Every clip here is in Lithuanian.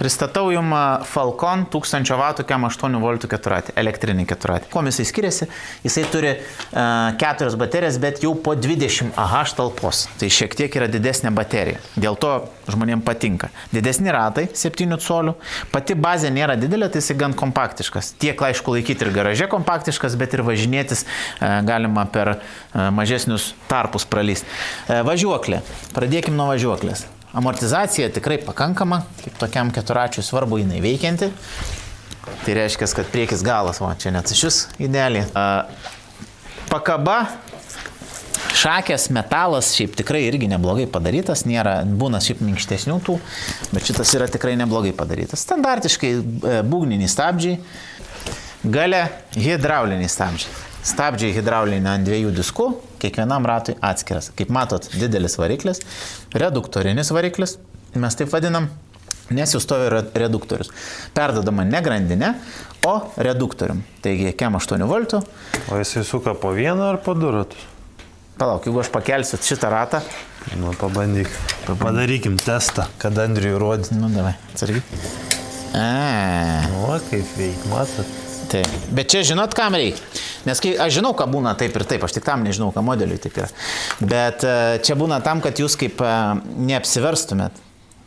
Pristatau jums Falcon 1000 W kem 8 V keturatį, elektrinį keturatį. Kuom jisai skiriasi? Jisai turi 4 baterijas, bet jau po 20 Ah talpos. Tai šiek tiek yra didesnė baterija. Dėl to žmonėms patinka. Didesni ratai, 7 colių. Pati bazė nėra didelė, tai jisai gan kompaktiškas. Tiek, aišku, laikyti ir garaže kompaktiškas, bet ir važinėtis galima per mažesnius tarpus pralysti. Važiuoklė. Pradėkim nuo važiuoklės. Amortizacija tikrai pakankama, kaip tokiam keturačiui svarbu jinai veikianti. Tai reiškia, kad priekis galas, va, čia net šis idealiai. Pakaba, šakės, metalas šiaip tikrai irgi neblogai padarytas, būna šiaip minkštesnių tų, bet šitas yra tikrai neblogai padarytas. Standartiškai būgniniai stabdžiai, gale hidrauliniai stabdžiai. Stabdžiai hidrauliniai ant 2 diskų, kiekvienam ratui atskiras. Kaip matot, didelis variklis, reduktorinis variklis, mes taip vadinam, nes jau stovi reduktorius. Perdodama ne grandinė, o reduktorium. Taigi, kem 8 V. O jisai suka po vieną ar po 2 ratus? Palauk, jeigu aš pakelsiu šitą ratą. Nu, pabandyk. Padarykim testą, kad Andriui rodys. Nu, davai, atsargiai. O, kaip veik, matot. Taip. Bet čia žinot, kam reikia? Nes aš žinau, ką būna taip ir taip, aš tik tam nežinau, ką modeliui taip yra. Bet čia būna tam, kad jūs kaip neapsiverstumėt,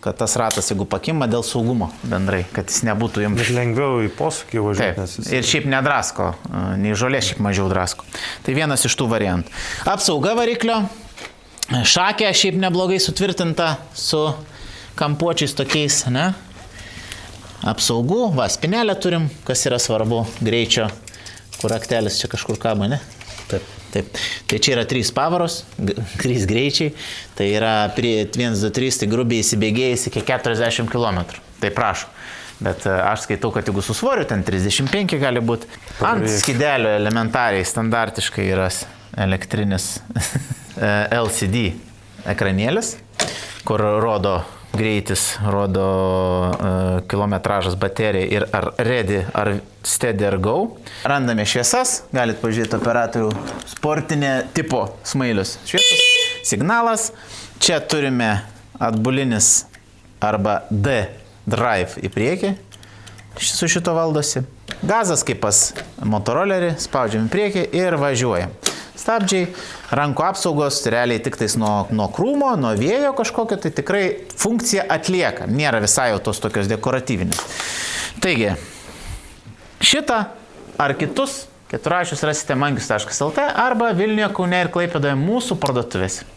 kad tas ratas, jeigu pakimba dėl saugumo bendrai, kad jis nebūtų jums... Bet lengviau į posūkį važiuoti. Taip, ir šiaip nedrasko, nei žolė šiaip mažiau drasko. Tai vienas iš tų variantų. Apsauga variklio, šakė šiaip neblogai sutvirtinta su kampuočiais tokiais, ne? Apsaugų, va, spinelę turim, kas yra svarbu, greičio, kur raktelis čia kažkur kabo, ne? Taip. Taip. Tai čia yra 3 pavaros, 3 greičiai, tai yra 1, 2, 3, tai grubiai įsibėgėjęs iki 40 km. Tai prašau. Bet aš skaitau, kad jeigu su svoriu, ten 35 gali būti. Ant skidelio elementariai, standartiškai yra elektrinis LCD ekranėlis, kur rodo greitis, rodo kilometražas baterija ir ar ready, ar steady, ar go. Randame šviesas, galit pažiūrėti operatorių sportinė tipo smailius. Šviesas, signalas. Čia turime atbulinis arba D drive į priekį. Su šito valdosi. Gazas kaip pas motorolerį, spaudžiam į priekį ir važiuojam. Stabdžiai, rankų apsaugos, realiai tik tais nuo krūmo, nuo vėjo kažkokio, tai tikrai funkciją atlieka. Nėra visai jau tos tokios dekoratyvinės. Taigi, šitą ar kitus keturačius rasite mangius.lt arba Vilniuje, Kaune ir Klaipėdoje mūsų parduotuvėse.